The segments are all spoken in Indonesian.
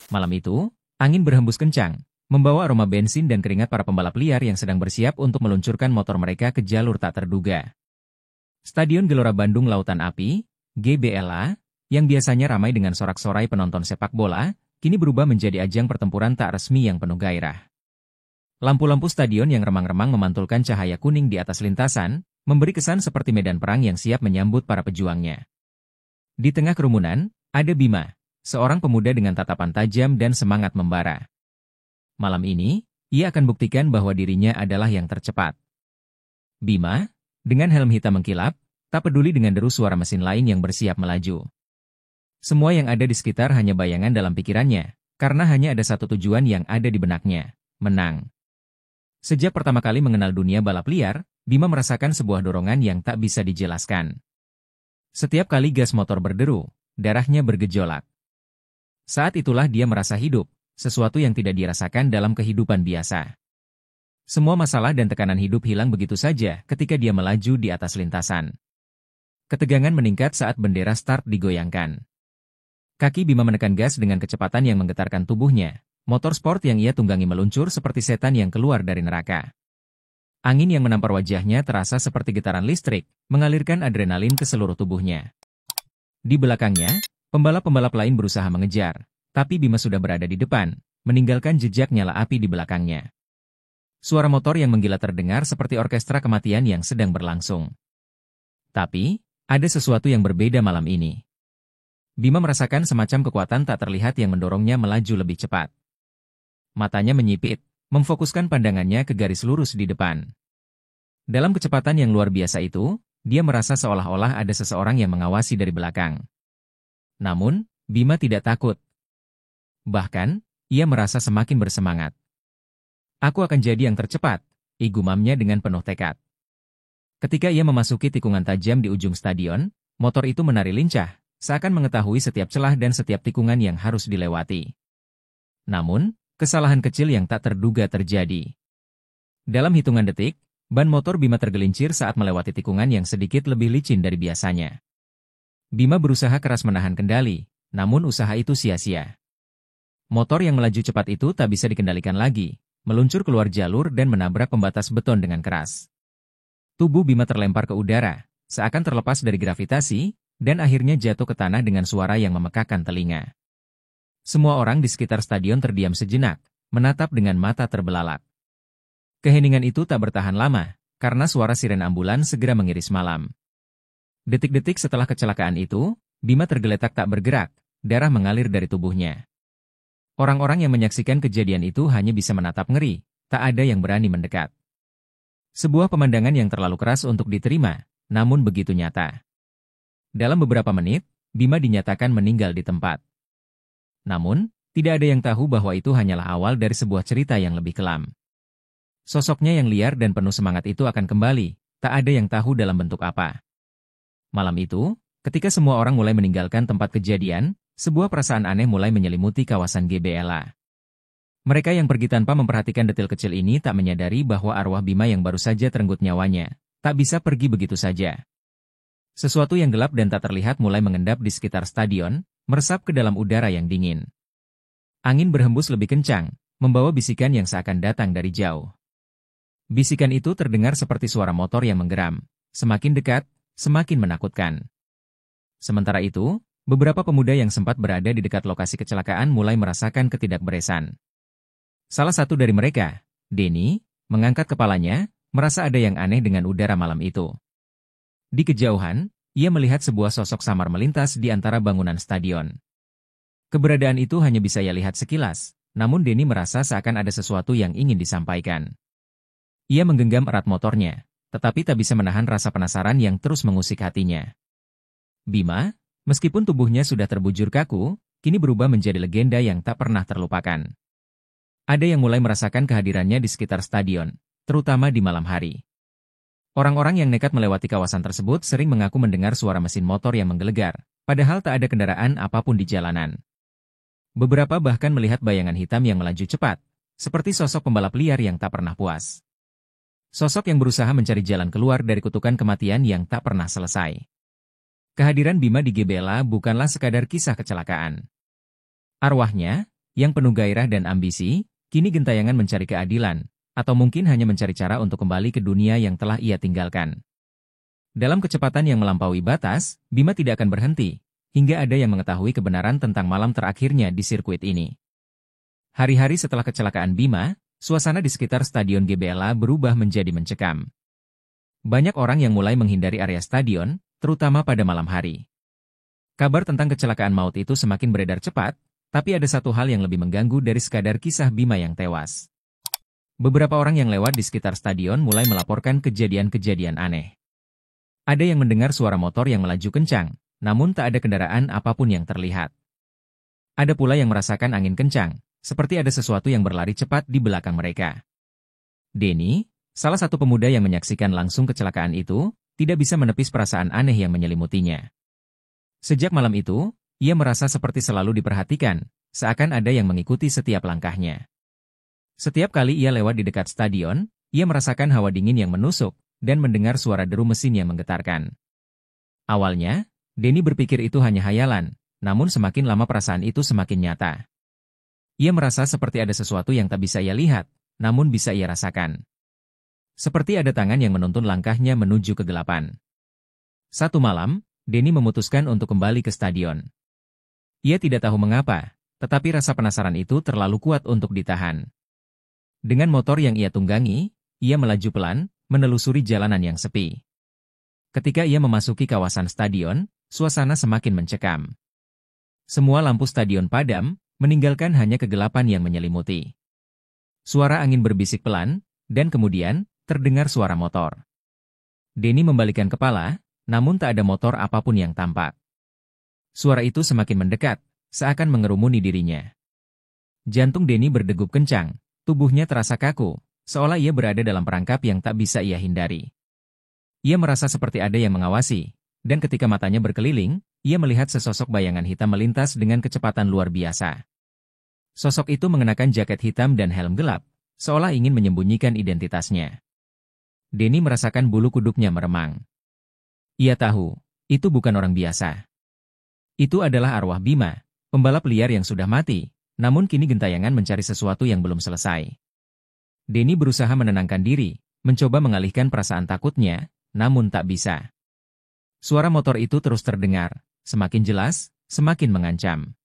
Malam itu, angin berhembus kencang, membawa aroma bensin dan keringat para pembalap liar yang sedang bersiap untuk meluncurkan motor mereka ke jalur tak terduga. Stadion Gelora Bandung Lautan Api, GBLA, yang biasanya ramai dengan sorak-sorai penonton sepak bola, kini berubah menjadi ajang pertempuran tak resmi yang penuh gairah. Lampu-lampu stadion yang remang-remang memantulkan cahaya kuning di atas lintasan, memberi kesan seperti medan perang yang siap menyambut para pejuangnya. Di tengah kerumunan, ada Bima, seorang pemuda dengan tatapan tajam dan semangat membara. Malam ini, ia akan buktikan bahwa dirinya adalah yang tercepat. Bima, dengan helm hitam mengkilap, tak peduli dengan deru suara mesin lain yang bersiap melaju. Semua yang ada di sekitar hanya bayangan dalam pikirannya, karena hanya ada satu tujuan yang ada di benaknya, menang. Sejak pertama kali mengenal dunia balap liar, Bima merasakan sebuah dorongan yang tak bisa dijelaskan. Setiap kali gas motor berderu, darahnya bergejolak. Saat itulah dia merasa hidup, sesuatu yang tidak dirasakan dalam kehidupan biasa. Semua masalah dan tekanan hidup hilang begitu saja ketika dia melaju di atas lintasan. Ketegangan meningkat saat bendera start digoyangkan. Kaki Bima menekan gas dengan kecepatan yang menggetarkan tubuhnya. Motor sport yang ia tunggangi meluncur seperti setan yang keluar dari neraka. Angin yang menampar wajahnya terasa seperti getaran listrik, mengalirkan adrenalin ke seluruh tubuhnya. Di belakangnya, pembalap-pembalap lain berusaha mengejar, tapi Bima sudah berada di depan, meninggalkan jejak nyala api di belakangnya. Suara motor yang menggila terdengar seperti orkestra kematian yang sedang berlangsung. Tapi, ada sesuatu yang berbeda malam ini. Bima merasakan semacam kekuatan tak terlihat yang mendorongnya melaju lebih cepat. Matanya menyipit, memfokuskan pandangannya ke garis lurus di depan. Dalam kecepatan yang luar biasa itu, dia merasa seolah-olah ada seseorang yang mengawasi dari belakang. Namun, Bima tidak takut. Bahkan, ia merasa semakin bersemangat. Aku akan jadi yang tercepat, gumamnya dengan penuh tekad. Ketika ia memasuki tikungan tajam di ujung stadion, motor itu menari lincah, seakan mengetahui setiap celah dan setiap tikungan yang harus dilewati. Namun, kesalahan kecil yang tak terduga terjadi. Dalam hitungan detik, ban motor Bima tergelincir saat melewati tikungan yang sedikit lebih licin dari biasanya. Bima berusaha keras menahan kendali, namun usaha itu sia-sia. Motor yang melaju cepat itu tak bisa dikendalikan lagi, meluncur keluar jalur dan menabrak pembatas beton dengan keras. Tubuh Bima terlempar ke udara, seakan terlepas dari gravitasi, dan akhirnya jatuh ke tanah dengan suara yang memekakan telinga. Semua orang di sekitar stadion terdiam sejenak, menatap dengan mata terbelalak. Keheningan itu tak bertahan lama, karena suara siren ambulan segera mengiris malam. Detik-detik setelah kecelakaan itu, Bima tergeletak tak bergerak, darah mengalir dari tubuhnya. Orang-orang yang menyaksikan kejadian itu hanya bisa menatap ngeri, tak ada yang berani mendekat. Sebuah pemandangan yang terlalu keras untuk diterima, namun begitu nyata. Dalam beberapa menit, Bima dinyatakan meninggal di tempat. Namun, tidak ada yang tahu bahwa itu hanyalah awal dari sebuah cerita yang lebih kelam. Sosoknya yang liar dan penuh semangat itu akan kembali, tak ada yang tahu dalam bentuk apa. Malam itu, ketika semua orang mulai meninggalkan tempat kejadian, sebuah perasaan aneh mulai menyelimuti kawasan GBLA. Mereka yang pergi tanpa memperhatikan detail kecil ini tak menyadari bahwa arwah Bima yang baru saja terenggut nyawanya, tak bisa pergi begitu saja. Sesuatu yang gelap dan tak terlihat mulai mengendap di sekitar stadion, meresap ke dalam udara yang dingin. Angin berhembus lebih kencang, membawa bisikan yang seakan datang dari jauh. Bisikan itu terdengar seperti suara motor yang menggeram, semakin dekat, semakin menakutkan. Sementara itu, beberapa pemuda yang sempat berada di dekat lokasi kecelakaan mulai merasakan ketidakberesan. Salah satu dari mereka, Denny, mengangkat kepalanya, merasa ada yang aneh dengan udara malam itu. Di kejauhan, ia melihat sebuah sosok samar melintas di antara bangunan stadion. Keberadaan itu hanya bisa ia lihat sekilas, namun Denny merasa seakan ada sesuatu yang ingin disampaikan. Ia menggenggam erat motornya, tetapi tak bisa menahan rasa penasaran yang terus mengusik hatinya. Bima, meskipun tubuhnya sudah terbujur kaku, kini berubah menjadi legenda yang tak pernah terlupakan. Ada yang mulai merasakan kehadirannya di sekitar stadion, terutama di malam hari. Orang-orang yang nekat melewati kawasan tersebut sering mengaku mendengar suara mesin motor yang menggelegar, padahal tak ada kendaraan apapun di jalanan. Beberapa bahkan melihat bayangan hitam yang melaju cepat, seperti sosok pembalap liar yang tak pernah puas. Sosok yang berusaha mencari jalan keluar dari kutukan kematian yang tak pernah selesai. Kehadiran Bima di GBLA bukanlah sekadar kisah kecelakaan. Arwahnya, yang penuh gairah dan ambisi, kini gentayangan mencari keadilan, atau mungkin hanya mencari cara untuk kembali ke dunia yang telah ia tinggalkan. Dalam kecepatan yang melampaui batas, Bima tidak akan berhenti, hingga ada yang mengetahui kebenaran tentang malam terakhirnya di sirkuit ini. Hari-hari setelah kecelakaan Bima, suasana di sekitar Stadion GBLA berubah menjadi mencekam. Banyak orang yang mulai menghindari area stadion, terutama pada malam hari. Kabar tentang kecelakaan maut itu semakin beredar cepat, tapi ada satu hal yang lebih mengganggu dari sekadar kisah Bima yang tewas. Beberapa orang yang lewat di sekitar stadion mulai melaporkan kejadian-kejadian aneh. Ada yang mendengar suara motor yang melaju kencang, namun tak ada kendaraan apapun yang terlihat. Ada pula yang merasakan angin kencang, seperti ada sesuatu yang berlari cepat di belakang mereka. Denny, salah satu pemuda yang menyaksikan langsung kecelakaan itu, tidak bisa menepis perasaan aneh yang menyelimutinya. Sejak malam itu, ia merasa seperti selalu diperhatikan, seakan ada yang mengikuti setiap langkahnya. Setiap kali ia lewat di dekat stadion, ia merasakan hawa dingin yang menusuk, dan mendengar suara deru mesin yang menggetarkan. Awalnya, Denny berpikir itu hanya hayalan, namun semakin lama perasaan itu semakin nyata. Ia merasa seperti ada sesuatu yang tak bisa ia lihat, namun bisa ia rasakan. Seperti ada tangan yang menuntun langkahnya menuju kegelapan. Satu malam, Denny memutuskan untuk kembali ke stadion. Ia tidak tahu mengapa, tetapi rasa penasaran itu terlalu kuat untuk ditahan. Dengan motor yang ia tunggangi, ia melaju pelan, menelusuri jalanan yang sepi. Ketika ia memasuki kawasan stadion, suasana semakin mencekam. Semua lampu stadion padam, meninggalkan hanya kegelapan yang menyelimuti. Suara angin berbisik pelan, dan kemudian, terdengar suara motor. Denny membalikkan kepala, namun tak ada motor apapun yang tampak. Suara itu semakin mendekat, seakan mengerumuni dirinya. Jantung Denny berdegup kencang, tubuhnya terasa kaku, seolah ia berada dalam perangkap yang tak bisa ia hindari. Ia merasa seperti ada yang mengawasi, dan ketika matanya berkeliling, ia melihat sesosok bayangan hitam melintas dengan kecepatan luar biasa. Sosok itu mengenakan jaket hitam dan helm gelap, seolah ingin menyembunyikan identitasnya. Denny merasakan bulu kuduknya meremang. Ia tahu, itu bukan orang biasa. Itu adalah arwah Bima, pembalap liar yang sudah mati, namun kini gentayangan mencari sesuatu yang belum selesai. Denny berusaha menenangkan diri, mencoba mengalihkan perasaan takutnya, namun tak bisa. Suara motor itu terus terdengar, semakin jelas, semakin mengancam.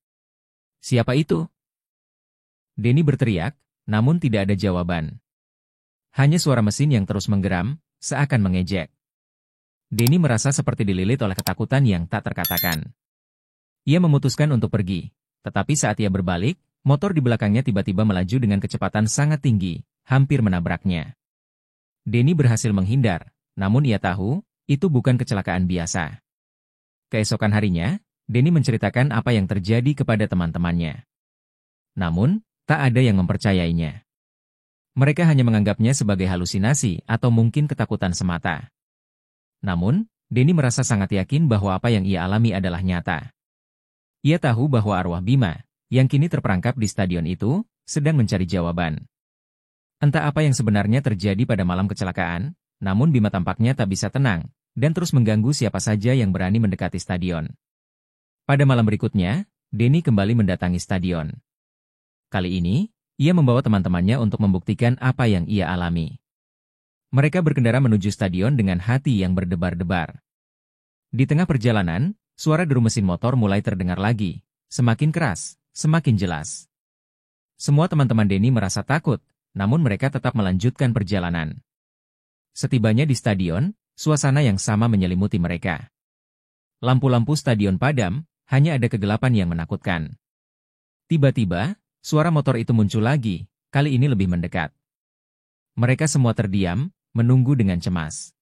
Siapa itu? Denny berteriak, namun tidak ada jawaban. Hanya suara mesin yang terus menggeram, seakan mengejek. Denny merasa seperti dililit oleh ketakutan yang tak terkatakan. Ia memutuskan untuk pergi, tetapi saat ia berbalik, motor di belakangnya tiba-tiba melaju dengan kecepatan sangat tinggi, hampir menabraknya. Denny berhasil menghindar, namun ia tahu, itu bukan kecelakaan biasa. Keesokan harinya, Denny menceritakan apa yang terjadi kepada teman-temannya. Namun, tak ada yang mempercayainya. Mereka hanya menganggapnya sebagai halusinasi atau mungkin ketakutan semata. Namun, Denny merasa sangat yakin bahwa apa yang ia alami adalah nyata. Ia tahu bahwa arwah Bima, yang kini terperangkap di stadion itu, sedang mencari jawaban. Entah apa yang sebenarnya terjadi pada malam kecelakaan, namun Bima tampaknya tak bisa tenang, dan terus mengganggu siapa saja yang berani mendekati stadion. Pada malam berikutnya, Denny kembali mendatangi stadion. Kali ini, ia membawa teman-temannya untuk membuktikan apa yang ia alami. Mereka berkendara menuju stadion dengan hati yang berdebar-debar. Di tengah perjalanan, suara deru mesin motor mulai terdengar lagi, semakin keras, semakin jelas. Semua teman-teman Denny merasa takut, namun mereka tetap melanjutkan perjalanan. Setibanya di stadion, suasana yang sama menyelimuti mereka. Lampu-lampu stadion padam, hanya ada kegelapan yang menakutkan. Tiba-tiba, suara motor itu muncul lagi, kali ini lebih mendekat. Mereka semua terdiam, menunggu dengan cemas.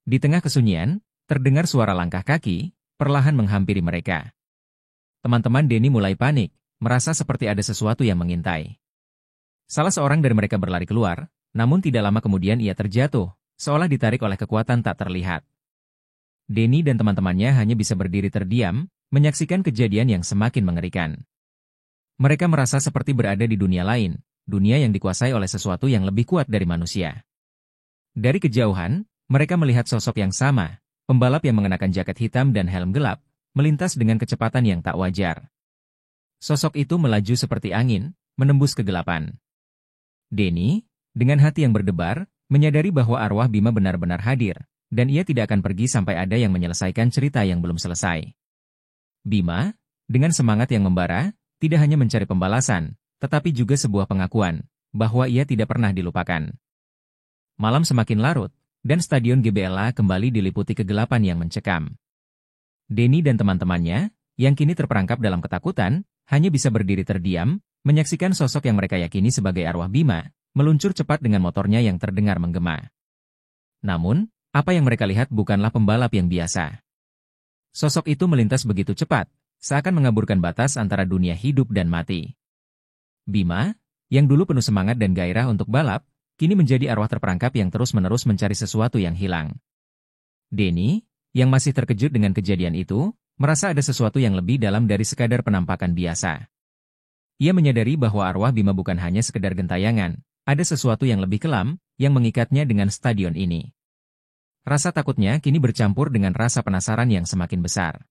Di tengah kesunyian, terdengar suara langkah kaki, perlahan menghampiri mereka. Teman-teman Denny mulai panik, merasa seperti ada sesuatu yang mengintai. Salah seorang dari mereka berlari keluar, namun tidak lama kemudian ia terjatuh, seolah ditarik oleh kekuatan tak terlihat. Denny dan teman-temannya hanya bisa berdiri terdiam, menyaksikan kejadian yang semakin mengerikan. Mereka merasa seperti berada di dunia lain, dunia yang dikuasai oleh sesuatu yang lebih kuat dari manusia. Dari kejauhan, mereka melihat sosok yang sama, pembalap yang mengenakan jaket hitam dan helm gelap, melintas dengan kecepatan yang tak wajar. Sosok itu melaju seperti angin, menembus kegelapan. Denny, dengan hati yang berdebar, menyadari bahwa arwah Bima benar-benar hadir, dan ia tidak akan pergi sampai ada yang menyelesaikan cerita yang belum selesai. Bima, dengan semangat yang membara, tidak hanya mencari pembalasan, tetapi juga sebuah pengakuan, bahwa ia tidak pernah dilupakan. Malam semakin larut, dan stadion GBLA kembali diliputi kegelapan yang mencekam. Denny dan teman-temannya, yang kini terperangkap dalam ketakutan, hanya bisa berdiri terdiam, menyaksikan sosok yang mereka yakini sebagai arwah Bima, meluncur cepat dengan motornya yang terdengar menggema. Namun, apa yang mereka lihat bukanlah pembalap yang biasa. Sosok itu melintas begitu cepat, seakan mengaburkan batas antara dunia hidup dan mati. Bima, yang dulu penuh semangat dan gairah untuk balap, kini menjadi arwah terperangkap yang terus-menerus mencari sesuatu yang hilang. Denny, yang masih terkejut dengan kejadian itu, merasa ada sesuatu yang lebih dalam dari sekadar penampakan biasa. Ia menyadari bahwa arwah Bima bukan hanya sekedar gentayangan, ada sesuatu yang lebih kelam, yang mengikatnya dengan stadion ini. Rasa takutnya kini bercampur dengan rasa penasaran yang semakin besar.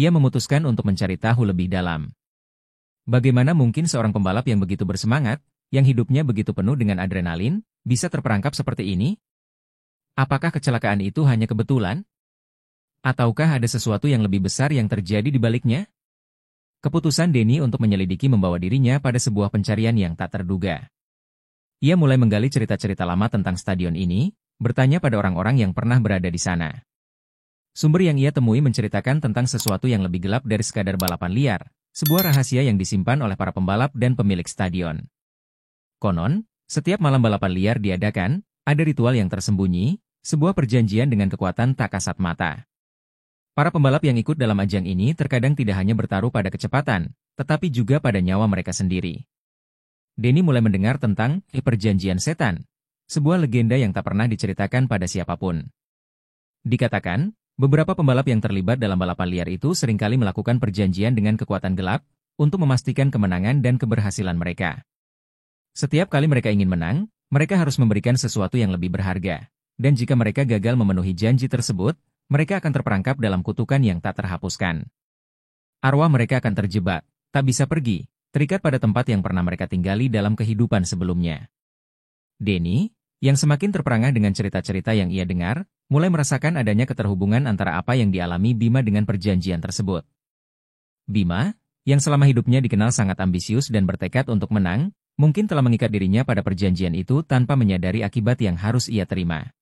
Ia memutuskan untuk mencari tahu lebih dalam. Bagaimana mungkin seorang pembalap yang begitu bersemangat, yang hidupnya begitu penuh dengan adrenalin, bisa terperangkap seperti ini? Apakah kecelakaan itu hanya kebetulan? Ataukah ada sesuatu yang lebih besar yang terjadi di baliknya? Keputusan Denny untuk menyelidiki membawa dirinya pada sebuah pencarian yang tak terduga. Ia mulai menggali cerita-cerita lama tentang stadion ini, bertanya pada orang-orang yang pernah berada di sana. Sumber yang ia temui menceritakan tentang sesuatu yang lebih gelap dari sekadar balapan liar, sebuah rahasia yang disimpan oleh para pembalap dan pemilik stadion. Konon, setiap malam balapan liar diadakan, ada ritual yang tersembunyi, sebuah perjanjian dengan kekuatan tak kasat mata. Para pembalap yang ikut dalam ajang ini terkadang tidak hanya bertaruh pada kecepatan, tetapi juga pada nyawa mereka sendiri. Denny mulai mendengar tentang perjanjian setan, sebuah legenda yang tak pernah diceritakan pada siapapun. Dikatakan, beberapa pembalap yang terlibat dalam balapan liar itu seringkali melakukan perjanjian dengan kekuatan gelap untuk memastikan kemenangan dan keberhasilan mereka. Setiap kali mereka ingin menang, mereka harus memberikan sesuatu yang lebih berharga. Dan jika mereka gagal memenuhi janji tersebut, mereka akan terperangkap dalam kutukan yang tak terhapuskan. Arwah mereka akan terjebak, tak bisa pergi, terikat pada tempat yang pernah mereka tinggali dalam kehidupan sebelumnya. Denny, yang semakin terperangah dengan cerita-cerita yang ia dengar, mulai merasakan adanya keterhubungan antara apa yang dialami Bima dengan perjanjian tersebut. Bima, yang selama hidupnya dikenal sangat ambisius dan bertekad untuk menang, mungkin telah mengikat dirinya pada perjanjian itu tanpa menyadari akibat yang harus ia terima.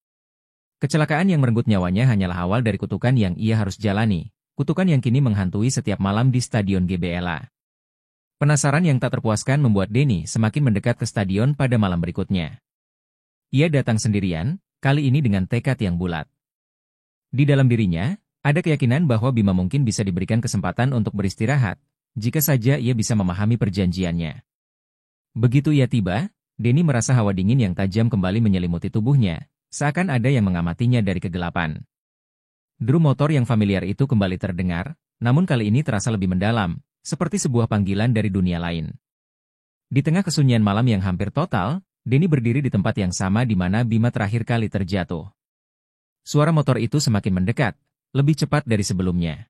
Kecelakaan yang merenggut nyawanya hanyalah awal dari kutukan yang ia harus jalani, kutukan yang kini menghantui setiap malam di stadion GBLA. Penasaran yang tak terpuaskan membuat Denny semakin mendekat ke stadion pada malam berikutnya. Ia datang sendirian, kali ini dengan tekad yang bulat. Di dalam dirinya, ada keyakinan bahwa Bima mungkin bisa diberikan kesempatan untuk beristirahat, jika saja ia bisa memahami perjanjiannya. Begitu ia tiba, Denny merasa hawa dingin yang tajam kembali menyelimuti tubuhnya, seakan ada yang mengamatinya dari kegelapan. Deru motor yang familiar itu kembali terdengar, namun kali ini terasa lebih mendalam, seperti sebuah panggilan dari dunia lain. Di tengah kesunyian malam yang hampir total, Denny berdiri di tempat yang sama di mana Bima terakhir kali terjatuh. Suara motor itu semakin mendekat, lebih cepat dari sebelumnya.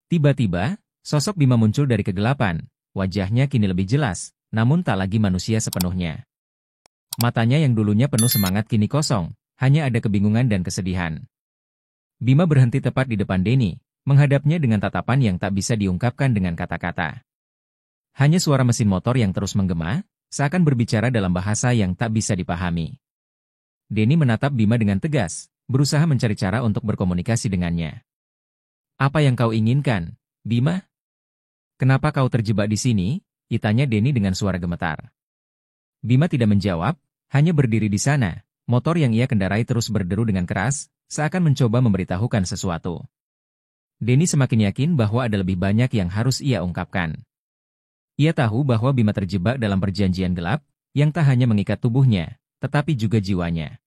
Tiba-tiba, sosok Bima muncul dari kegelapan, wajahnya kini lebih jelas, namun tak lagi manusia sepenuhnya. Matanya yang dulunya penuh semangat kini kosong, hanya ada kebingungan dan kesedihan. Bima berhenti tepat di depan Denny, menghadapnya dengan tatapan yang tak bisa diungkapkan dengan kata-kata. Hanya suara mesin motor yang terus menggema, seakan berbicara dalam bahasa yang tak bisa dipahami. Denny menatap Bima dengan tegas, berusaha mencari cara untuk berkomunikasi dengannya. "Apa yang kau inginkan, Bima? Kenapa kau terjebak di sini?" tanya Denny dengan suara gemetar. Bima tidak menjawab, hanya berdiri di sana, motor yang ia kendarai terus berderu dengan keras, seakan mencoba memberitahukan sesuatu. Denny semakin yakin bahwa ada lebih banyak yang harus ia ungkapkan. Ia tahu bahwa Bima terjebak dalam perjanjian gelap, yang tak hanya mengikat tubuhnya, tetapi juga jiwanya.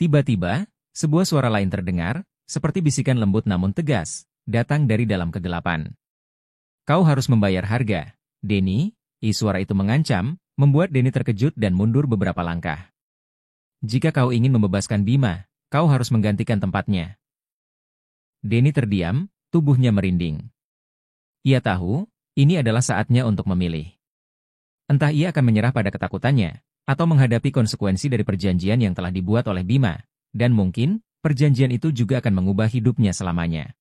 Tiba-tiba, sebuah suara lain terdengar, seperti bisikan lembut namun tegas, datang dari dalam kegelapan. "Kau harus membayar harga, Denny." Suara itu mengancam, membuat Denny terkejut dan mundur beberapa langkah. "Jika kau ingin membebaskan Bima, kau harus menggantikan tempatnya." Denny terdiam, tubuhnya merinding. Ia tahu, Ini adalah saatnya untuk memilih. Entah ia akan menyerah pada ketakutannya, atau menghadapi konsekuensi dari perjanjian yang telah dibuat oleh Bima, dan mungkin, perjanjian itu juga akan mengubah hidupnya selamanya.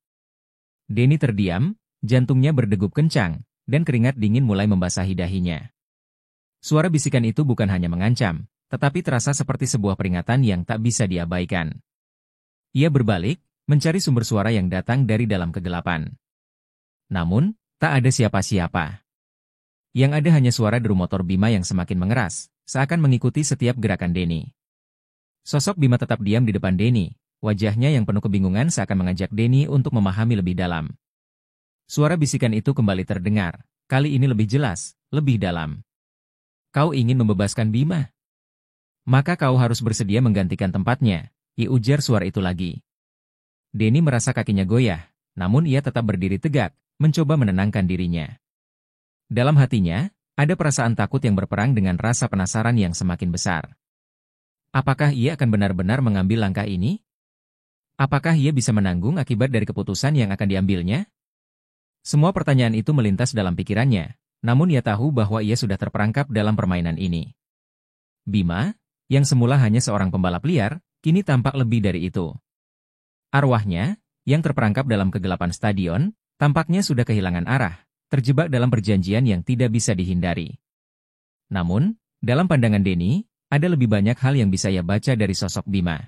Denny terdiam, jantungnya berdegup kencang, dan keringat dingin mulai membasahi dahinya. Suara bisikan itu bukan hanya mengancam, tetapi terasa seperti sebuah peringatan yang tak bisa diabaikan. Ia berbalik, mencari sumber suara yang datang dari dalam kegelapan. Namun, tak ada siapa-siapa. Yang ada hanya suara deru motor Bima yang semakin mengeras, seakan mengikuti setiap gerakan Denny. Sosok Bima tetap diam di depan Denny, wajahnya yang penuh kebingungan seakan mengajak Denny untuk memahami lebih dalam. Suara bisikan itu kembali terdengar, kali ini lebih jelas, lebih dalam. Kau ingin membebaskan Bima? Maka kau harus bersedia menggantikan tempatnya, ujar suara itu lagi. Denny merasa kakinya goyah, namun ia tetap berdiri tegak, mencoba menenangkan dirinya. Dalam hatinya, ada perasaan takut yang berperang dengan rasa penasaran yang semakin besar. Apakah ia akan benar-benar mengambil langkah ini? Apakah ia bisa menanggung akibat dari keputusan yang akan diambilnya? Semua pertanyaan itu melintas dalam pikirannya, namun ia tahu bahwa ia sudah terperangkap dalam permainan ini. Bima, yang semula hanya seorang pembalap liar, kini tampak lebih dari itu. Arwahnya, yang terperangkap dalam kegelapan stadion, tampaknya sudah kehilangan arah, terjebak dalam perjanjian yang tidak bisa dihindari. Namun, dalam pandangan Denny, ada lebih banyak hal yang bisa ia baca dari sosok Bima.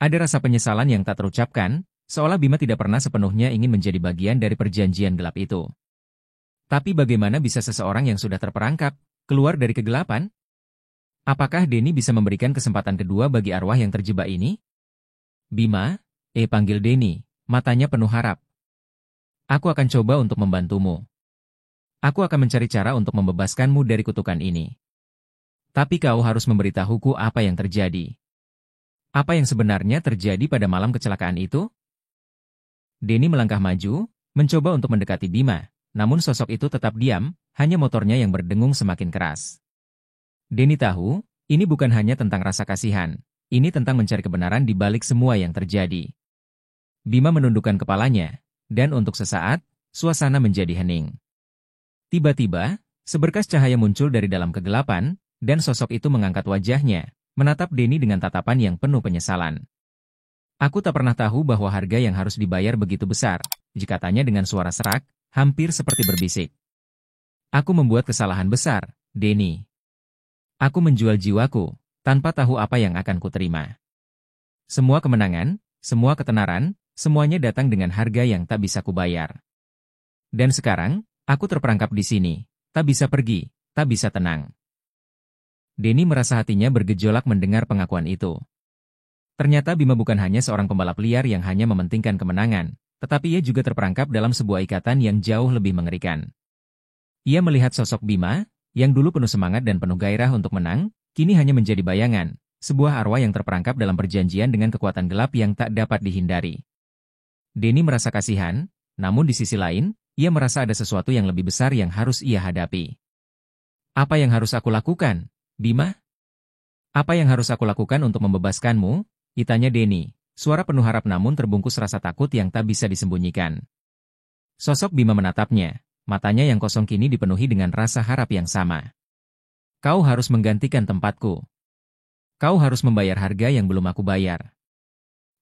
Ada rasa penyesalan yang tak terucapkan, seolah Bima tidak pernah sepenuhnya ingin menjadi bagian dari perjanjian gelap itu. Tapi bagaimana bisa seseorang yang sudah terperangkap, keluar dari kegelapan? Apakah Denny bisa memberikan kesempatan kedua bagi arwah yang terjebak ini? Bima, panggil Denny, matanya penuh harap. Aku akan coba untuk membantumu. Aku akan mencari cara untuk membebaskanmu dari kutukan ini. Tapi kau harus memberitahuku apa yang terjadi. Apa yang sebenarnya terjadi pada malam kecelakaan itu? Denny melangkah maju, mencoba untuk mendekati Bima. Namun sosok itu tetap diam, hanya motornya yang berdengung semakin keras. Denny tahu, ini bukan hanya tentang rasa kasihan, ini tentang mencari kebenaran di balik semua yang terjadi. Bima menundukkan kepalanya, dan untuk sesaat, suasana menjadi hening. Tiba-tiba, seberkas cahaya muncul dari dalam kegelapan, dan sosok itu mengangkat wajahnya, menatap Denny dengan tatapan yang penuh penyesalan. Aku tak pernah tahu bahwa harga yang harus dibayar begitu besar, katanya dengan suara serak, hampir seperti berbisik. Aku membuat kesalahan besar, Denny. Aku menjual jiwaku, tanpa tahu apa yang akan kuterima. Semua kemenangan, semua ketenaran, semuanya datang dengan harga yang tak bisa kubayar. Dan sekarang, aku terperangkap di sini, tak bisa pergi, tak bisa tenang. Denny merasa hatinya bergejolak mendengar pengakuan itu. Ternyata Bima bukan hanya seorang pembalap liar yang hanya mementingkan kemenangan, tetapi ia juga terperangkap dalam sebuah ikatan yang jauh lebih mengerikan. Ia melihat sosok Bima, yang dulu penuh semangat dan penuh gairah untuk menang, kini hanya menjadi bayangan, sebuah arwah yang terperangkap dalam perjanjian dengan kekuatan gelap yang tak dapat dihindari. Denny merasa kasihan, namun di sisi lain, ia merasa ada sesuatu yang lebih besar yang harus ia hadapi. Apa yang harus aku lakukan, Bima? Apa yang harus aku lakukan untuk membebaskanmu? Tanya Denny, suara penuh harap namun terbungkus rasa takut yang tak bisa disembunyikan. Sosok Bima menatapnya, matanya yang kosong kini dipenuhi dengan rasa harap yang sama. Kau harus menggantikan tempatku. Kau harus membayar harga yang belum aku bayar.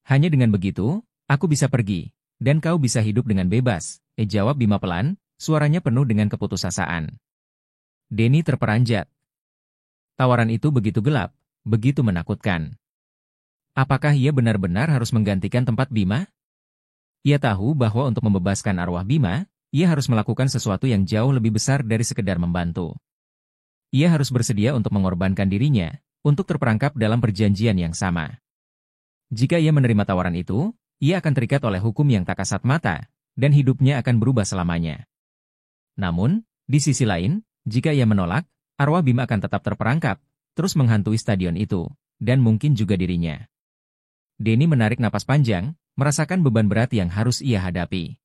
Hanya dengan begitu, aku bisa pergi, dan kau bisa hidup dengan bebas, jawab Bima pelan, suaranya penuh dengan keputusasaan. Denny terperanjat. Tawaran itu begitu gelap, begitu menakutkan. Apakah ia benar-benar harus menggantikan tempat Bima? Ia tahu bahwa untuk membebaskan arwah Bima, ia harus melakukan sesuatu yang jauh lebih besar dari sekedar membantu. Ia harus bersedia untuk mengorbankan dirinya, untuk terperangkap dalam perjanjian yang sama. Jika ia menerima tawaran itu, ia akan terikat oleh hukum yang tak kasat mata, dan hidupnya akan berubah selamanya. Namun, di sisi lain, jika ia menolak, arwah Bima akan tetap terperangkap, terus menghantui stadion itu, dan mungkin juga dirinya. Denny menarik napas panjang, merasakan beban berat yang harus ia hadapi.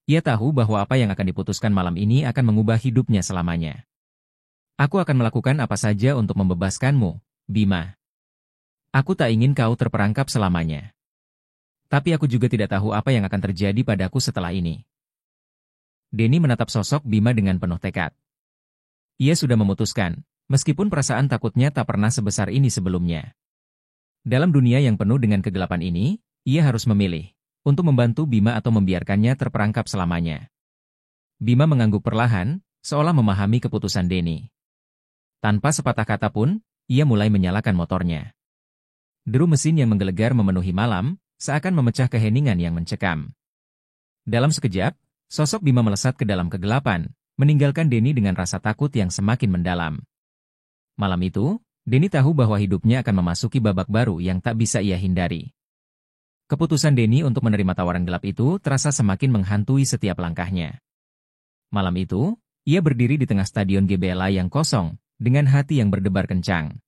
Ia tahu bahwa apa yang akan diputuskan malam ini akan mengubah hidupnya selamanya. Aku akan melakukan apa saja untuk membebaskanmu, Bima. Aku tak ingin kau terperangkap selamanya. Tapi aku juga tidak tahu apa yang akan terjadi padaku setelah ini. Denny menatap sosok Bima dengan penuh tekad. Ia sudah memutuskan, meskipun perasaan takutnya tak pernah sebesar ini sebelumnya. Dalam dunia yang penuh dengan kegelapan ini, ia harus memilih, untuk membantu Bima atau membiarkannya terperangkap selamanya. Bima mengangguk perlahan, seolah memahami keputusan Denny. Tanpa sepatah kata pun, ia mulai menyalakan motornya. Deru mesin yang menggelegar memenuhi malam, seakan memecah keheningan yang mencekam. Dalam sekejap, sosok Bima melesat ke dalam kegelapan, meninggalkan Denny dengan rasa takut yang semakin mendalam. Malam itu, Denny tahu bahwa hidupnya akan memasuki babak baru yang tak bisa ia hindari. Keputusan Denny untuk menerima tawaran gelap itu terasa semakin menghantui setiap langkahnya. Malam itu, ia berdiri di tengah stadion GBLA yang kosong, dengan hati yang berdebar kencang.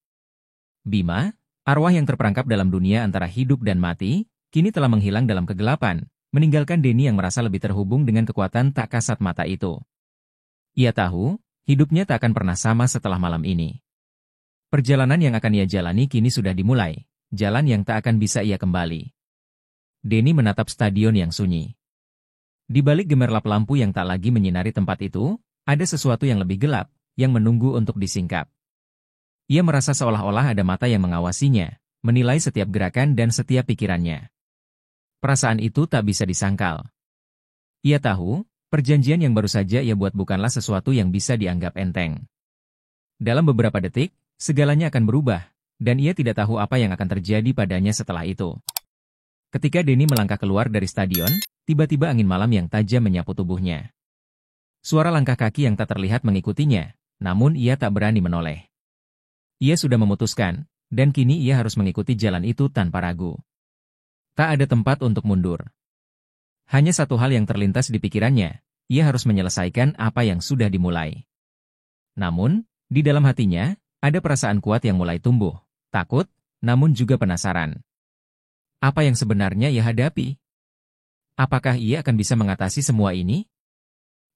Bima, arwah yang terperangkap dalam dunia antara hidup dan mati, kini telah menghilang dalam kegelapan, meninggalkan Denny yang merasa lebih terhubung dengan kekuatan tak kasat mata itu. Ia tahu, hidupnya tak akan pernah sama setelah malam ini. Perjalanan yang akan ia jalani kini sudah dimulai, jalan yang tak akan bisa ia kembali. Denny menatap stadion yang sunyi. Di balik gemerlap lampu yang tak lagi menyinari tempat itu, ada sesuatu yang lebih gelap, yang menunggu untuk disingkap. Ia merasa seolah-olah ada mata yang mengawasinya, menilai setiap gerakan dan setiap pikirannya. Perasaan itu tak bisa disangkal. Ia tahu, perjanjian yang baru saja ia buat bukanlah sesuatu yang bisa dianggap enteng. Dalam beberapa detik, segalanya akan berubah, dan ia tidak tahu apa yang akan terjadi padanya setelah itu. Ketika Denny melangkah keluar dari stadion, tiba-tiba angin malam yang tajam menyapu tubuhnya. Suara langkah kaki yang tak terlihat mengikutinya, namun ia tak berani menoleh. Ia sudah memutuskan, dan kini ia harus mengikuti jalan itu tanpa ragu. Tak ada tempat untuk mundur. Hanya satu hal yang terlintas di pikirannya, ia harus menyelesaikan apa yang sudah dimulai. Namun, di dalam hatinya, ada perasaan kuat yang mulai tumbuh, takut, namun juga penasaran. Apa yang sebenarnya ia hadapi? Apakah ia akan bisa mengatasi semua ini?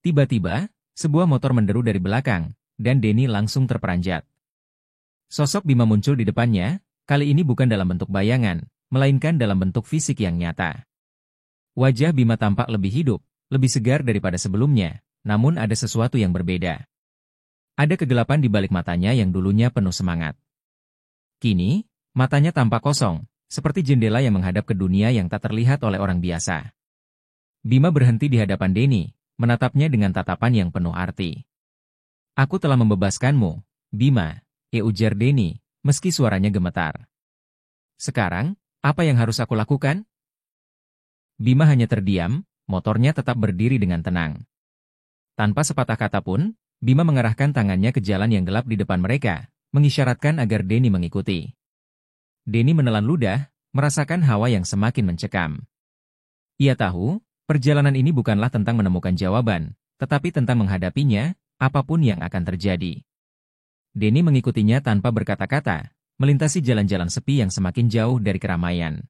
Tiba-tiba, sebuah motor menderu dari belakang, dan Denny langsung terperanjat. Sosok Bima muncul di depannya, kali ini bukan dalam bentuk bayangan, melainkan dalam bentuk fisik yang nyata. Wajah Bima tampak lebih hidup, lebih segar daripada sebelumnya, namun ada sesuatu yang berbeda. Ada kegelapan di balik matanya yang dulunya penuh semangat. Kini, matanya tampak kosong, seperti jendela yang menghadap ke dunia yang tak terlihat oleh orang biasa. Bima berhenti di hadapan Denny, menatapnya dengan tatapan yang penuh arti. Aku telah membebaskanmu, Bima, ujar Denny, meski suaranya gemetar. Sekarang, apa yang harus aku lakukan? Bima hanya terdiam, motornya tetap berdiri dengan tenang. Tanpa sepatah kata pun, Bima mengarahkan tangannya ke jalan yang gelap di depan mereka, mengisyaratkan agar Denny mengikuti. Denny menelan ludah, merasakan hawa yang semakin mencekam. Ia tahu, perjalanan ini bukanlah tentang menemukan jawaban, tetapi tentang menghadapinya, apapun yang akan terjadi. Denny mengikutinya tanpa berkata-kata, melintasi jalan-jalan sepi yang semakin jauh dari keramaian.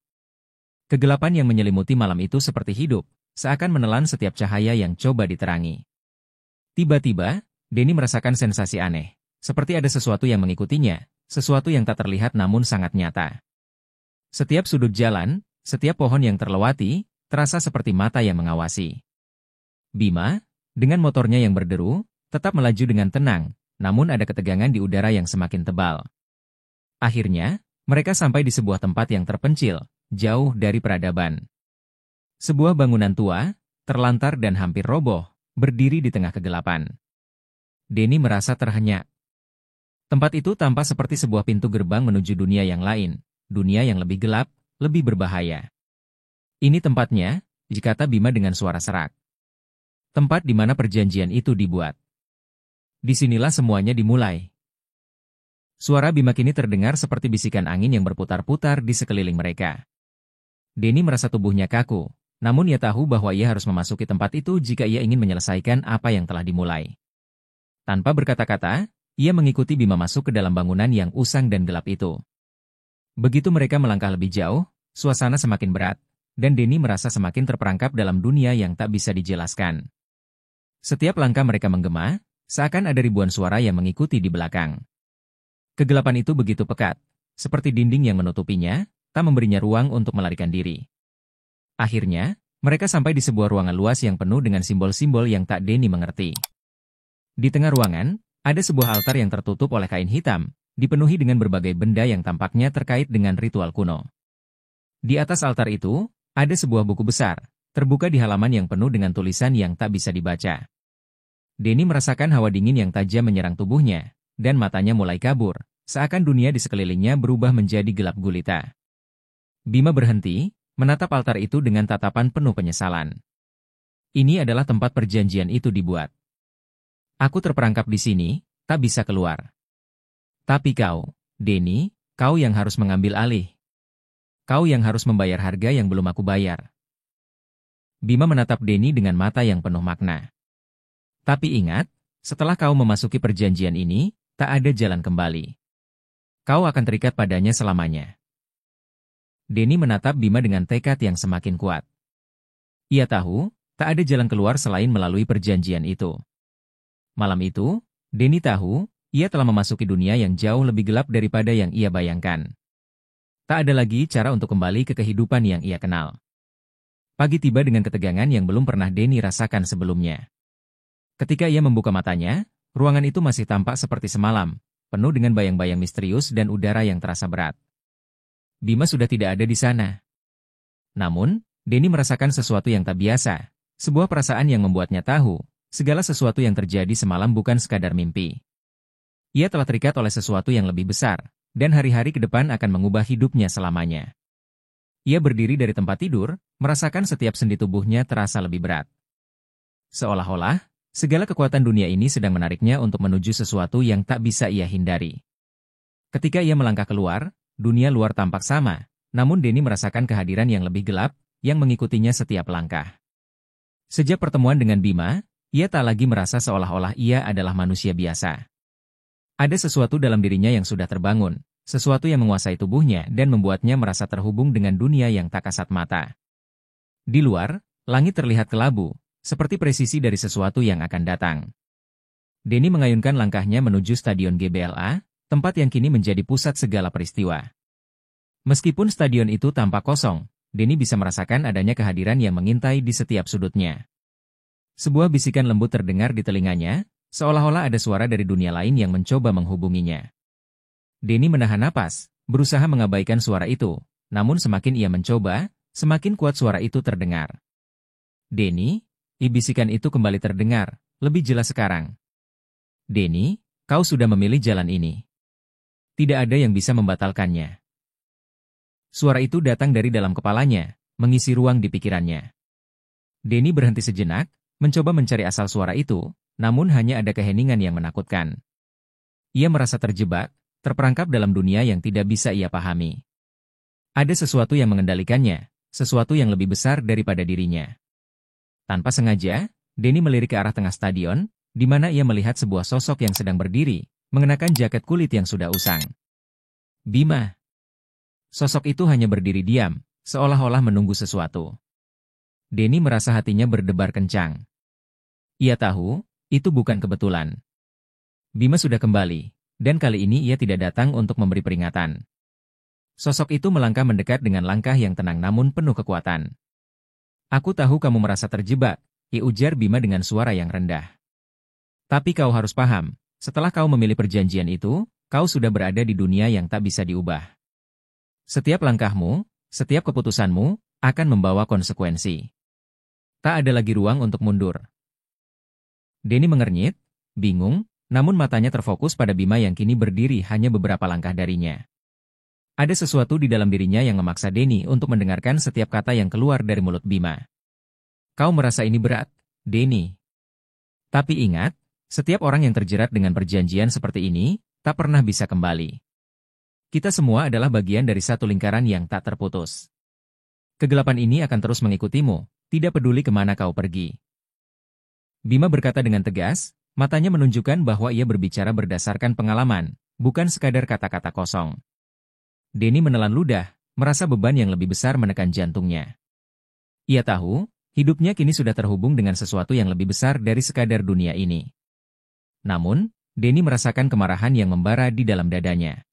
Kegelapan yang menyelimuti malam itu seperti hidup, seakan menelan setiap cahaya yang coba diterangi. Tiba-tiba, Denny merasakan sensasi aneh, seperti ada sesuatu yang mengikutinya, sesuatu yang tak terlihat namun sangat nyata. Setiap sudut jalan, setiap pohon yang terlewati, terasa seperti mata yang mengawasi. Bima, dengan motornya yang berderu, tetap melaju dengan tenang, namun ada ketegangan di udara yang semakin tebal. Akhirnya, mereka sampai di sebuah tempat yang terpencil, jauh dari peradaban. Sebuah bangunan tua, terlantar dan hampir roboh, berdiri di tengah kegelapan. Denny merasa terhenyak. Tempat itu tampak seperti sebuah pintu gerbang menuju dunia yang lain, dunia yang lebih gelap, lebih berbahaya. Ini tempatnya, kata Bima dengan suara serak. Tempat di mana perjanjian itu dibuat. Disinilah semuanya dimulai. Suara Bima kini terdengar seperti bisikan angin yang berputar-putar di sekeliling mereka. Denny merasa tubuhnya kaku, namun ia tahu bahwa ia harus memasuki tempat itu jika ia ingin menyelesaikan apa yang telah dimulai. Tanpa berkata-kata, ia mengikuti Bima masuk ke dalam bangunan yang usang dan gelap itu. Begitu mereka melangkah lebih jauh, suasana semakin berat, dan Denny merasa semakin terperangkap dalam dunia yang tak bisa dijelaskan. Setiap langkah mereka menggema, seakan ada ribuan suara yang mengikuti di belakang. Kegelapan itu begitu pekat, seperti dinding yang menutupinya, tak memberinya ruang untuk melarikan diri. Akhirnya, Mereka sampai di sebuah ruangan luas yang penuh dengan simbol-simbol yang tak Denny mengerti. Di tengah ruangan, ada sebuah altar yang tertutup oleh kain hitam, dipenuhi dengan berbagai benda yang tampaknya terkait dengan ritual kuno. Di atas altar itu, ada sebuah buku besar, terbuka di halaman yang penuh dengan tulisan yang tak bisa dibaca. Denny merasakan hawa dingin yang tajam menyerang tubuhnya, dan matanya mulai kabur, seakan dunia di sekelilingnya berubah menjadi gelap gulita. Bima berhenti, menatap altar itu dengan tatapan penuh penyesalan. Ini adalah tempat perjanjian itu dibuat. Aku terperangkap di sini, tak bisa keluar. Tapi kau, Denny, kau yang harus mengambil alih. Kau yang harus membayar harga yang belum aku bayar. Bima menatap Denny dengan mata yang penuh makna. Tapi ingat, setelah kau memasuki perjanjian ini, tak ada jalan kembali. Kau akan terikat padanya selamanya. Denny menatap Bima dengan tekad yang semakin kuat. Ia tahu, tak ada jalan keluar selain melalui perjanjian itu. Malam itu, Denny tahu, ia telah memasuki dunia yang jauh lebih gelap daripada yang ia bayangkan. Tak ada lagi cara untuk kembali ke kehidupan yang ia kenal. Pagi tiba dengan ketegangan yang belum pernah Denny rasakan sebelumnya. Ketika ia membuka matanya, ruangan itu masih tampak seperti semalam, penuh dengan bayang-bayang misterius dan udara yang terasa berat. Bima sudah tidak ada di sana. Namun, Denny merasakan sesuatu yang tak biasa, sebuah perasaan yang membuatnya tahu, segala sesuatu yang terjadi semalam bukan sekadar mimpi. Ia telah terikat oleh sesuatu yang lebih besar, dan hari-hari ke depan akan mengubah hidupnya selamanya. Ia berdiri dari tempat tidur, merasakan setiap sendi tubuhnya terasa lebih berat. Seolah-olah, segala kekuatan dunia ini sedang menariknya untuk menuju sesuatu yang tak bisa ia hindari. Ketika ia melangkah keluar, dunia luar tampak sama, namun Denny merasakan kehadiran yang lebih gelap, yang mengikutinya setiap langkah. Sejak pertemuan dengan Bima, ia tak lagi merasa seolah-olah ia adalah manusia biasa. Ada sesuatu dalam dirinya yang sudah terbangun, sesuatu yang menguasai tubuhnya dan membuatnya merasa terhubung dengan dunia yang tak kasat mata. Di luar, langit terlihat kelabu, seperti presisi dari sesuatu yang akan datang. Denny mengayunkan langkahnya menuju stadion GBLA, tempat yang kini menjadi pusat segala peristiwa. Meskipun stadion itu tampak kosong, Denny bisa merasakan adanya kehadiran yang mengintai di setiap sudutnya. Sebuah bisikan lembut terdengar di telinganya, seolah-olah ada suara dari dunia lain yang mencoba menghubunginya. Denny menahan napas, berusaha mengabaikan suara itu, namun semakin ia mencoba, semakin kuat suara itu terdengar. Denny, bisikan itu kembali terdengar, lebih jelas sekarang. Denny, kau sudah memilih jalan ini. Tidak ada yang bisa membatalkannya. Suara itu datang dari dalam kepalanya, mengisi ruang di pikirannya. Denny berhenti sejenak, mencoba mencari asal suara itu, namun hanya ada keheningan yang menakutkan. Ia merasa terjebak, terperangkap dalam dunia yang tidak bisa ia pahami. Ada sesuatu yang mengendalikannya, sesuatu yang lebih besar daripada dirinya. Tanpa sengaja, Denny melirik ke arah tengah stadion, di mana ia melihat sebuah sosok yang sedang berdiri, mengenakan jaket kulit yang sudah usang. Bima. Sosok itu hanya berdiri diam, seolah-olah menunggu sesuatu. Denny merasa hatinya berdebar kencang. Ia tahu, itu bukan kebetulan. Bima sudah kembali, dan kali ini ia tidak datang untuk memberi peringatan. Sosok itu melangkah mendekat dengan langkah yang tenang namun penuh kekuatan. Aku tahu kamu merasa terjebak, ujar Bima dengan suara yang rendah. Tapi kau harus paham, setelah kau memilih perjanjian itu, kau sudah berada di dunia yang tak bisa diubah. Setiap langkahmu, setiap keputusanmu, akan membawa konsekuensi. Tak ada lagi ruang untuk mundur. Denny mengernyit, bingung, namun matanya terfokus pada Bima yang kini berdiri hanya beberapa langkah darinya. Ada sesuatu di dalam dirinya yang memaksa Denny untuk mendengarkan setiap kata yang keluar dari mulut Bima. Kau merasa ini berat, Denny. Tapi ingat, setiap orang yang terjerat dengan perjanjian seperti ini, tak pernah bisa kembali. Kita semua adalah bagian dari satu lingkaran yang tak terputus. Kegelapan ini akan terus mengikutimu, tidak peduli kemana kau pergi. Bima berkata dengan tegas, matanya menunjukkan bahwa ia berbicara berdasarkan pengalaman, bukan sekadar kata-kata kosong. Denny menelan ludah, merasa beban yang lebih besar menekan jantungnya. Ia tahu, hidupnya kini sudah terhubung dengan sesuatu yang lebih besar dari sekadar dunia ini. Namun, Denny merasakan kemarahan yang membara di dalam dadanya.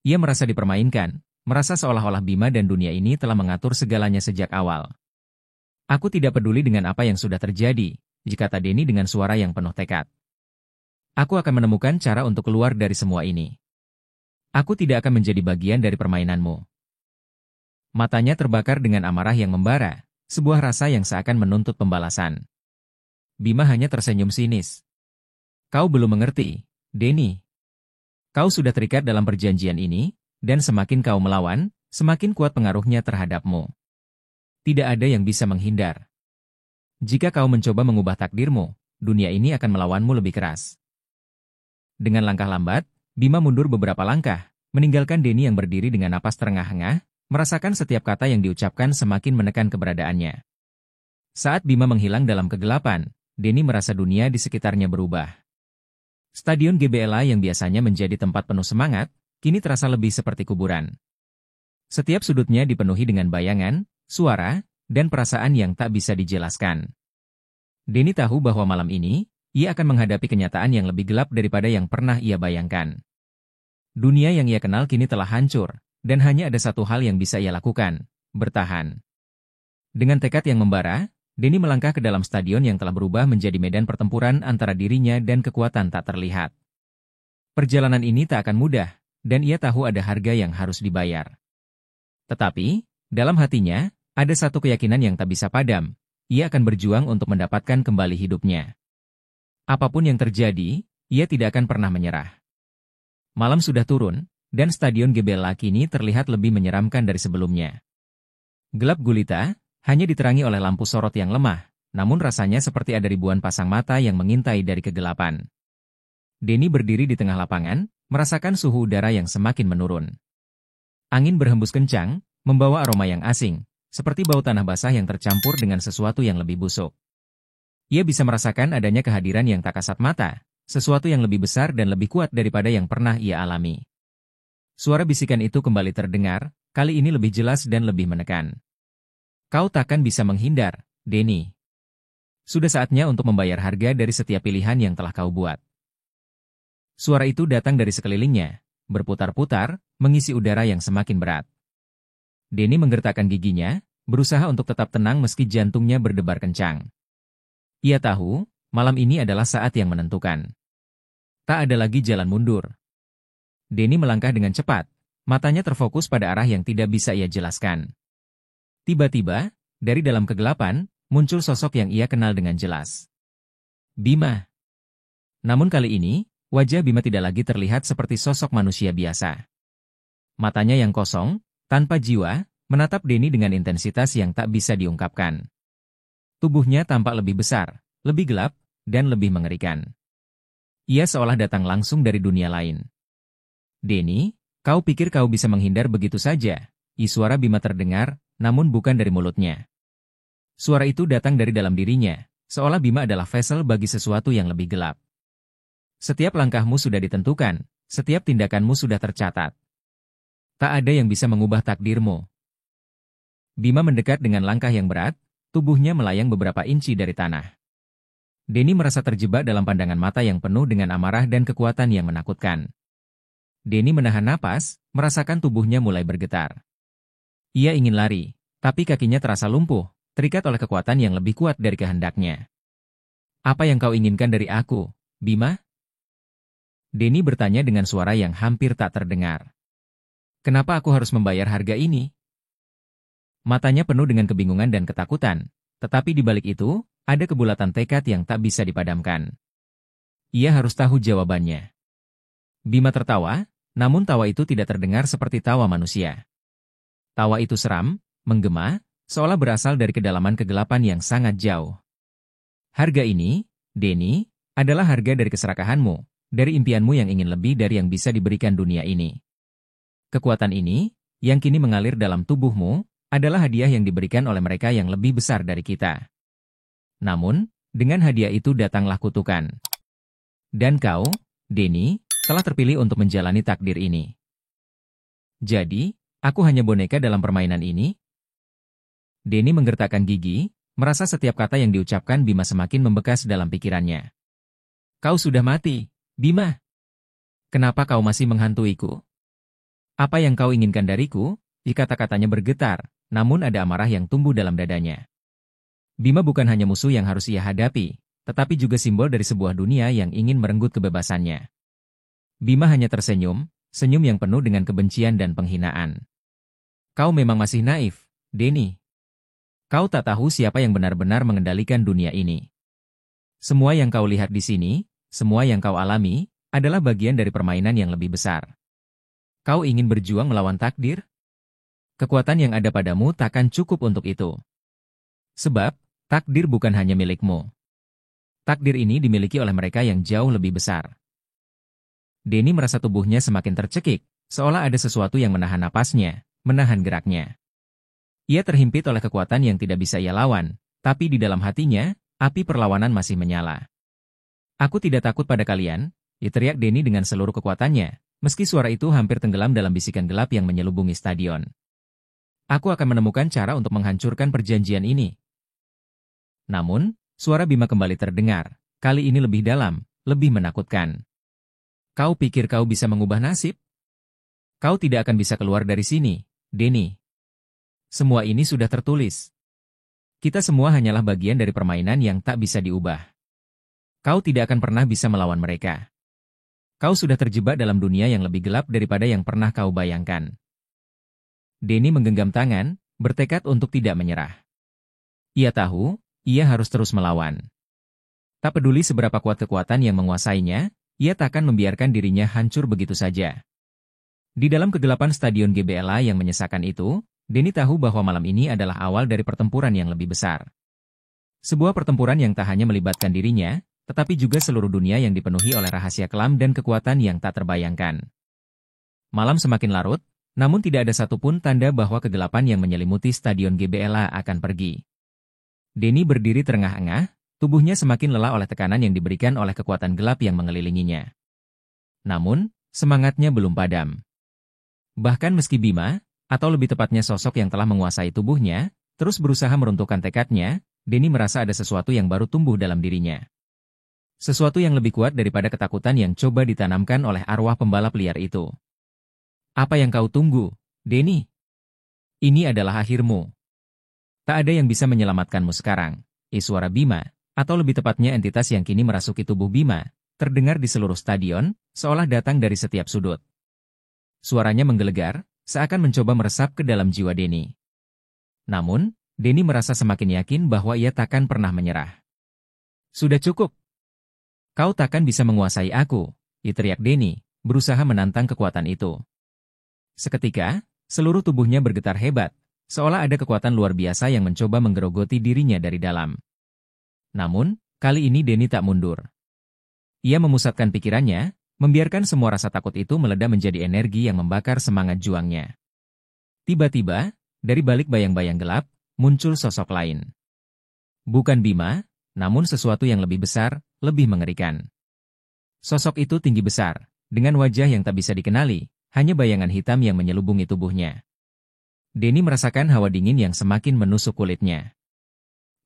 Ia merasa dipermainkan, merasa seolah-olah Bima dan dunia ini telah mengatur segalanya sejak awal. Aku tidak peduli dengan apa yang sudah terjadi, kata Denny dengan suara yang penuh tekad. Aku akan menemukan cara untuk keluar dari semua ini. Aku tidak akan menjadi bagian dari permainanmu. Matanya terbakar dengan amarah yang membara, sebuah rasa yang seakan menuntut pembalasan. Bima hanya tersenyum sinis. Kau belum mengerti, Denny. Kau sudah terikat dalam perjanjian ini, dan semakin kau melawan, semakin kuat pengaruhnya terhadapmu. Tidak ada yang bisa menghindar. Jika kau mencoba mengubah takdirmu, dunia ini akan melawanmu lebih keras. Dengan langkah lambat, Bima mundur beberapa langkah, meninggalkan Denny yang berdiri dengan napas terengah-engah, merasakan setiap kata yang diucapkan semakin menekan keberadaannya. Saat Bima menghilang dalam kegelapan, Denny merasa dunia di sekitarnya berubah. Stadion GBLA yang biasanya menjadi tempat penuh semangat, kini terasa lebih seperti kuburan. Setiap sudutnya dipenuhi dengan bayangan, suara, dan perasaan yang tak bisa dijelaskan. Denny tahu bahwa malam ini, ia akan menghadapi kenyataan yang lebih gelap daripada yang pernah ia bayangkan. Dunia yang ia kenal kini telah hancur, dan hanya ada satu hal yang bisa ia lakukan, bertahan. Dengan tekad yang membara, Denny melangkah ke dalam stadion yang telah berubah menjadi medan pertempuran antara dirinya dan kekuatan tak terlihat. Perjalanan ini tak akan mudah, dan ia tahu ada harga yang harus dibayar. Tetapi, dalam hatinya, ada satu keyakinan yang tak bisa padam, ia akan berjuang untuk mendapatkan kembali hidupnya. Apapun yang terjadi, ia tidak akan pernah menyerah. Malam sudah turun, dan stadion GBLA kini terlihat lebih menyeramkan dari sebelumnya. Gelap gulita, hanya diterangi oleh lampu sorot yang lemah, namun rasanya seperti ada ribuan pasang mata yang mengintai dari kegelapan. Denny berdiri di tengah lapangan, merasakan suhu udara yang semakin menurun. Angin berhembus kencang, membawa aroma yang asing, seperti bau tanah basah yang tercampur dengan sesuatu yang lebih busuk. Ia bisa merasakan adanya kehadiran yang tak kasat mata, sesuatu yang lebih besar dan lebih kuat daripada yang pernah ia alami. Suara bisikan itu kembali terdengar, kali ini lebih jelas dan lebih menekan. Kau takkan bisa menghindar, Denny. Sudah saatnya untuk membayar harga dari setiap pilihan yang telah kau buat. Suara itu datang dari sekelilingnya, berputar-putar, mengisi udara yang semakin berat. Denny menggertakkan giginya, berusaha untuk tetap tenang meski jantungnya berdebar kencang. Ia tahu, malam ini adalah saat yang menentukan. Tak ada lagi jalan mundur. Denny melangkah dengan cepat, matanya terfokus pada arah yang tidak bisa ia jelaskan. Tiba-tiba, dari dalam kegelapan, muncul sosok yang ia kenal dengan jelas. Bima. Namun kali ini, wajah Bima tidak lagi terlihat seperti sosok manusia biasa. Matanya yang kosong, tanpa jiwa, menatap Denny dengan intensitas yang tak bisa diungkapkan. Tubuhnya tampak lebih besar, lebih gelap, dan lebih mengerikan. Ia seolah datang langsung dari dunia lain. Denny, kau pikir kau bisa menghindar begitu saja? Suara Bima terdengar, namun bukan dari mulutnya. Suara itu datang dari dalam dirinya, seolah Bima adalah vessel bagi sesuatu yang lebih gelap. Setiap langkahmu sudah ditentukan, setiap tindakanmu sudah tercatat. Tak ada yang bisa mengubah takdirmu. Bima mendekat dengan langkah yang berat, tubuhnya melayang beberapa inci dari tanah. Denny merasa terjebak dalam pandangan mata yang penuh dengan amarah dan kekuatan yang menakutkan. Denny menahan napas, merasakan tubuhnya mulai bergetar. Ia ingin lari, tapi kakinya terasa lumpuh, terikat oleh kekuatan yang lebih kuat dari kehendaknya. Apa yang kau inginkan dari aku, Bima? Denny bertanya dengan suara yang hampir tak terdengar. Kenapa aku harus membayar harga ini? Matanya penuh dengan kebingungan dan ketakutan, tetapi di balik itu, ada kebulatan tekad yang tak bisa dipadamkan. Ia harus tahu jawabannya. Bima tertawa, namun tawa itu tidak terdengar seperti tawa manusia. Tawa itu seram, menggema, seolah berasal dari kedalaman kegelapan yang sangat jauh. Harga ini, Denny, adalah harga dari keserakahanmu, dari impianmu yang ingin lebih dari yang bisa diberikan dunia ini. Kekuatan ini, yang kini mengalir dalam tubuhmu, adalah hadiah yang diberikan oleh mereka yang lebih besar dari kita. Namun, dengan hadiah itu datanglah kutukan. Dan kau, Denny, telah terpilih untuk menjalani takdir ini. Jadi, aku hanya boneka dalam permainan ini? Denny menggertakkan gigi, merasa setiap kata yang diucapkan Bima semakin membekas dalam pikirannya. Kau sudah mati, Bima. Kenapa kau masih menghantuiku? Apa yang kau inginkan dariku? Kata-katanya bergetar, namun ada amarah yang tumbuh dalam dadanya. Bima bukan hanya musuh yang harus ia hadapi, tetapi juga simbol dari sebuah dunia yang ingin merenggut kebebasannya. Bima hanya tersenyum, senyum yang penuh dengan kebencian dan penghinaan. Kau memang masih naif, Denny. Kau tak tahu siapa yang benar-benar mengendalikan dunia ini. Semua yang kau lihat di sini, semua yang kau alami, adalah bagian dari permainan yang lebih besar. Kau ingin berjuang melawan takdir? Kekuatan yang ada padamu takkan cukup untuk itu. Sebab, takdir bukan hanya milikmu. Takdir ini dimiliki oleh mereka yang jauh lebih besar. Denny merasa tubuhnya semakin tercekik, seolah ada sesuatu yang menahan napasnya, menahan geraknya. Ia terhimpit oleh kekuatan yang tidak bisa ia lawan, tapi di dalam hatinya, api perlawanan masih menyala. Aku tidak takut pada kalian, teriak Denny dengan seluruh kekuatannya, meski suara itu hampir tenggelam dalam bisikan gelap yang menyelubungi stadion. Aku akan menemukan cara untuk menghancurkan perjanjian ini. Namun, suara Bima kembali terdengar, kali ini lebih dalam, lebih menakutkan. Kau pikir kau bisa mengubah nasib? Kau tidak akan bisa keluar dari sini, Denny. Semua ini sudah tertulis. Kita semua hanyalah bagian dari permainan yang tak bisa diubah. Kau tidak akan pernah bisa melawan mereka. Kau sudah terjebak dalam dunia yang lebih gelap daripada yang pernah kau bayangkan. Denny menggenggam tangan, bertekad untuk tidak menyerah. Ia tahu, ia harus terus melawan. Tak peduli seberapa kuat kekuatan yang menguasainya, ia takkan membiarkan dirinya hancur begitu saja. Di dalam kegelapan stadion GBLA yang menyesakan itu, Denny tahu bahwa malam ini adalah awal dari pertempuran yang lebih besar. Sebuah pertempuran yang tak hanya melibatkan dirinya, tetapi juga seluruh dunia yang dipenuhi oleh rahasia kelam dan kekuatan yang tak terbayangkan. Malam semakin larut, namun tidak ada satupun tanda bahwa kegelapan yang menyelimuti stadion GBLA akan pergi. Denny berdiri terengah-engah, tubuhnya semakin lelah oleh tekanan yang diberikan oleh kekuatan gelap yang mengelilinginya. Namun, semangatnya belum padam. Bahkan meski Bima, atau lebih tepatnya sosok yang telah menguasai tubuhnya, terus berusaha meruntuhkan tekadnya, Denny merasa ada sesuatu yang baru tumbuh dalam dirinya. Sesuatu yang lebih kuat daripada ketakutan yang coba ditanamkan oleh arwah pembalap liar itu. Apa yang kau tunggu, Denny? Ini adalah akhirmu. Tak ada yang bisa menyelamatkanmu sekarang. Suara Bima, atau lebih tepatnya entitas yang kini merasuki tubuh Bima, terdengar di seluruh stadion, seolah datang dari setiap sudut. Suaranya menggelegar, seakan mencoba meresap ke dalam jiwa Denny. Namun, Denny merasa semakin yakin bahwa ia takkan pernah menyerah. Sudah cukup. Kau takkan bisa menguasai aku, teriak Denny, berusaha menantang kekuatan itu. Seketika, seluruh tubuhnya bergetar hebat, seolah ada kekuatan luar biasa yang mencoba menggerogoti dirinya dari dalam. Namun, kali ini Denny tak mundur. Ia memusatkan pikirannya, membiarkan semua rasa takut itu meledak menjadi energi yang membakar semangat juangnya. Tiba-tiba, dari balik bayang-bayang gelap, muncul sosok lain. Bukan Bima, namun sesuatu yang lebih besar, lebih mengerikan. Sosok itu tinggi besar, dengan wajah yang tak bisa dikenali, hanya bayangan hitam yang menyelubungi tubuhnya. Denny merasakan hawa dingin yang semakin menusuk kulitnya.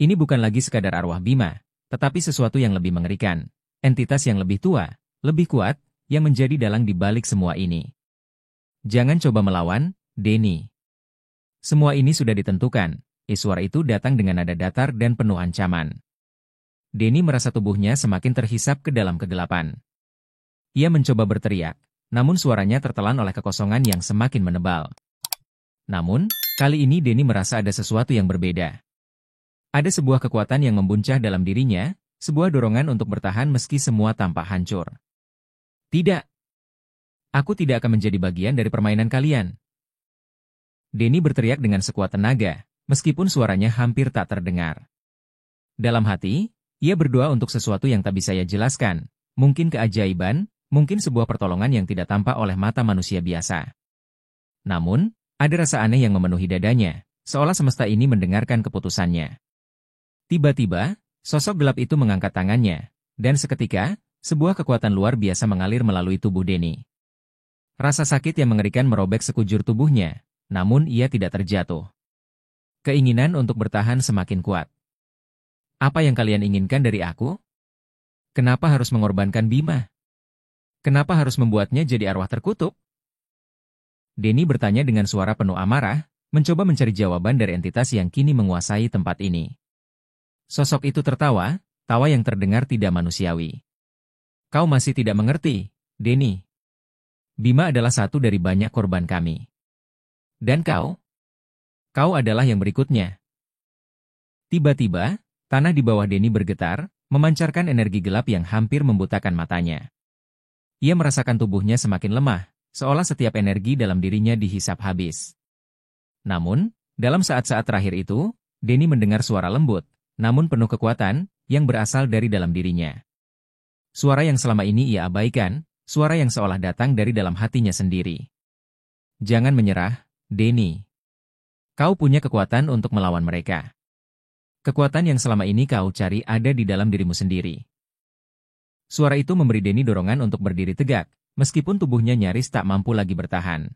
Ini bukan lagi sekadar arwah Bima, tetapi sesuatu yang lebih mengerikan, entitas yang lebih tua, lebih kuat, yang menjadi dalang di balik semua ini. Jangan coba melawan, Denny. Semua ini sudah ditentukan. Suara itu datang dengan nada datar dan penuh ancaman. Denny merasa tubuhnya semakin terhisap ke dalam kegelapan. Ia mencoba berteriak, namun suaranya tertelan oleh kekosongan yang semakin menebal. Namun, kali ini Denny merasa ada sesuatu yang berbeda. Ada sebuah kekuatan yang membuncah dalam dirinya, sebuah dorongan untuk bertahan meski semua tampak hancur. Tidak. Aku tidak akan menjadi bagian dari permainan kalian. Denny berteriak dengan sekuat tenaga, meskipun suaranya hampir tak terdengar. Dalam hati, ia berdoa untuk sesuatu yang tak bisa ia jelaskan, mungkin keajaiban, mungkin sebuah pertolongan yang tidak tampak oleh mata manusia biasa. Namun, ada rasa aneh yang memenuhi dadanya, seolah semesta ini mendengarkan keputusannya. Tiba-tiba, sosok gelap itu mengangkat tangannya, dan seketika, sebuah kekuatan luar biasa mengalir melalui tubuh Denny. Rasa sakit yang mengerikan merobek sekujur tubuhnya, namun ia tidak terjatuh. Keinginan untuk bertahan semakin kuat. Apa yang kalian inginkan dari aku? Kenapa harus mengorbankan Bima? Kenapa harus membuatnya jadi arwah terkutuk? Denny bertanya dengan suara penuh amarah, mencoba mencari jawaban dari entitas yang kini menguasai tempat ini. Sosok itu tertawa, tawa yang terdengar tidak manusiawi. Kau masih tidak mengerti, Denny. Bima adalah satu dari banyak korban kami. Dan kau? Kau adalah yang berikutnya. Tiba-tiba, tanah di bawah Denny bergetar, memancarkan energi gelap yang hampir membutakan matanya. Ia merasakan tubuhnya semakin lemah, seolah setiap energi dalam dirinya dihisap habis. Namun, dalam saat-saat terakhir itu, Denny mendengar suara lembut, namun penuh kekuatan, yang berasal dari dalam dirinya. Suara yang selama ini ia abaikan, suara yang seolah datang dari dalam hatinya sendiri. Jangan menyerah, Denny. Kau punya kekuatan untuk melawan mereka. Kekuatan yang selama ini kau cari ada di dalam dirimu sendiri. Suara itu memberi Denny dorongan untuk berdiri tegak, meskipun tubuhnya nyaris tak mampu lagi bertahan.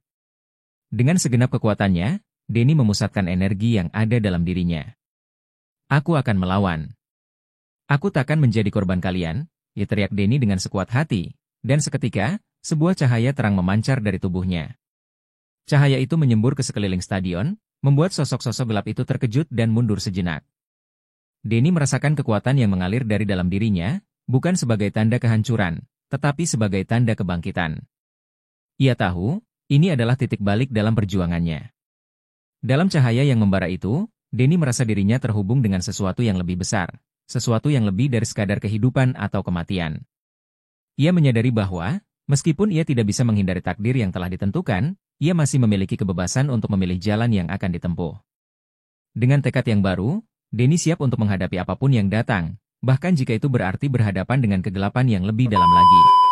Dengan segenap kekuatannya, Denny memusatkan energi yang ada dalam dirinya. Aku akan melawan. Aku takkan menjadi korban kalian, ia teriak Denny dengan sekuat hati, dan seketika, sebuah cahaya terang memancar dari tubuhnya. Cahaya itu menyembur ke sekeliling stadion, membuat sosok-sosok gelap itu terkejut dan mundur sejenak. Denny merasakan kekuatan yang mengalir dari dalam dirinya, bukan sebagai tanda kehancuran, tetapi sebagai tanda kebangkitan. Ia tahu, ini adalah titik balik dalam perjuangannya. Dalam cahaya yang membara itu, Denny merasa dirinya terhubung dengan sesuatu yang lebih besar, sesuatu yang lebih dari sekadar kehidupan atau kematian. Ia menyadari bahwa, meskipun ia tidak bisa menghindari takdir yang telah ditentukan, ia masih memiliki kebebasan untuk memilih jalan yang akan ditempuh. Dengan tekad yang baru, Denny siap untuk menghadapi apapun yang datang, bahkan jika itu berarti berhadapan dengan kegelapan yang lebih dalam lagi.